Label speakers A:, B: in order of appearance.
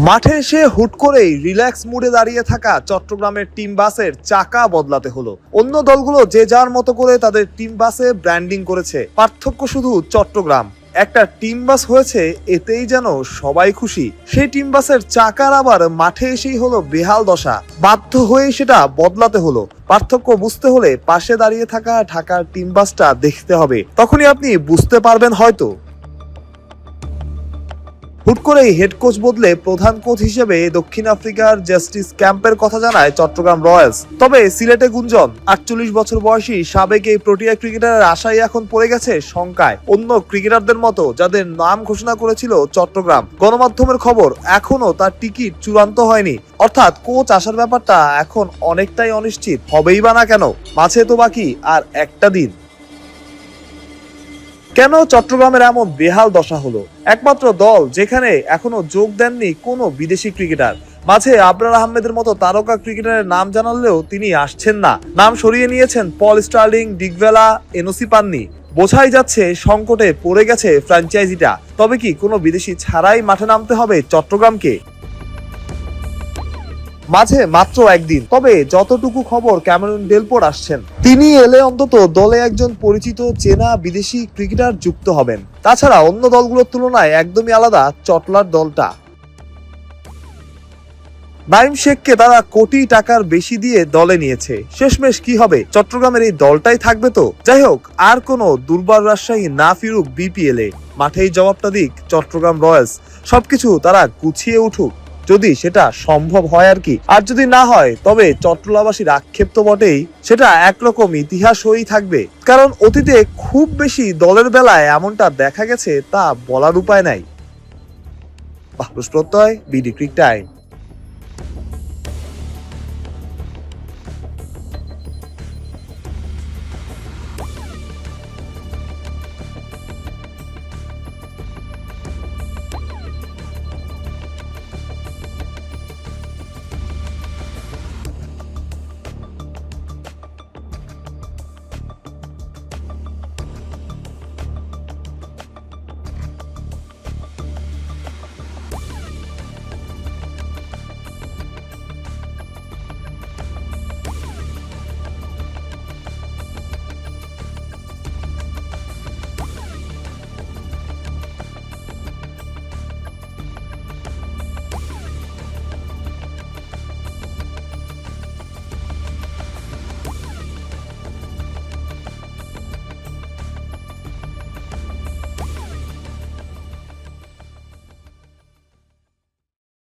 A: মাঠে এসে হুট করেই রিল্যাক্স মুডে দাঁড়িয়ে থাকা চট্টগ্রামের টিম বাসের চাকা বদলাতে হলো। অন্য দলগুলো যে যার মতো করে তাদের টিম বাসে ব্র্যান্ডিং করেছে, পার্থক্য শুধু চট্টগ্রাম একটা টিম বাস হয়েছে, এতেই যেন সবাই খুশি। সেই টিম বাসের চাকার আবার মাঠে এসেই হলো বেহাল দশা, বাধ্য হয়ে সেটা বদলাতে হলো। পার্থক্য বুঝতে হলে পাশে দাঁড়িয়ে থাকা ঢাকার টিম বাসটা দেখতে হবে, তখনই আপনি বুঝতে পারবেন। হয়তো হুট করেই হেড কোচ বদলে প্রধান কোচ হিসেবে দক্ষিণ আফ্রিকার জাস্টিস ক্যাম্পের কথা জানায় চট্টগ্রাম রয়্যালস। তবে সিলেটে গুঞ্জন, 48 বছর বয়সী সাবেক এই প্রোটিয়া ক্রিকেটারের আশাই এখন পড়ে গেছে শঙ্কায়। অন্য ক্রিকেটারদের মতো যাদের নাম ঘোষণা করেছিল চট্টগ্রাম, গণমাধ্যমের খবর এখনো তার টিকিট চূড়ান্ত হয়নি। অর্থাৎ কোচ আসার ব্যাপারটা এখন অনেকটাই অনিশ্চিত। হবেই বা না কেন, মাঝে তো বাকি আর একটা দিন। কেন চট্টগ্রামের এমন বেহাল দশা হলো? একমাত্র দল যেখানে এখনো যোগ দেননি কোনো বিদেশি ক্রিকেটার। মাঝে আবরার আহমেদের মতো তারকা ক্রিকেটারের নাম জানালেও তিনি আসছেন না। নাম সরিয়ে নিয়েছেন পল স্টার্লিং, ডিকভেলা, এনওসি পাননি। বোঝাই যাচ্ছে সংকটে পড়ে গেছে ফ্র্যাঞ্চাইজিটা। তবে কি কোনো বিদেশি ছাড়াই মাঠে নামতে হবে চট্টগ্রামকে? মাঝে মাত্র একদিন, তবে যতটুকু খবর ক্যামেরন ডেলপোর্ট আসছেন। তিনি এলে অন্তত দলে একজন পরিচিত চেনা বিদেশি ক্রিকেটার যুক্ত হবেন। তাছাড়া অন্য দলগুলোর তুলনায় একদমই আলাদা চটলার দলটা। নাইম শেখকে তারা কোটি টাকার বেশি দিয়ে দলে নিয়েছে। শেষমেশ কি হবে? চট্টগ্রামের এই দলটাই থাকবে তো? যাই হোক, আর কোনো দুর্বার রাজশাহী না ফিরুক বিপিএল এ, মাঠেই জবাবটা দিক চট্টগ্রাম রয়্যালস। সবকিছু তারা গুছিয়ে উঠুক, যদি সেটা সম্ভব হয় আর কি। আর যদি না হয়, তবে চট্টলাবাসীর আক্ষেপ তো বটেই, সেটা একরকম ইতিহাস হয়েই থাকবে। কারণ অতীতে খুব বেশি দলের বেলায় এমনটা দেখা গেছে, তা বলার উপায় নাই। বাহরুজ প্রত্যয়, বিডি ক্রিক টাইম।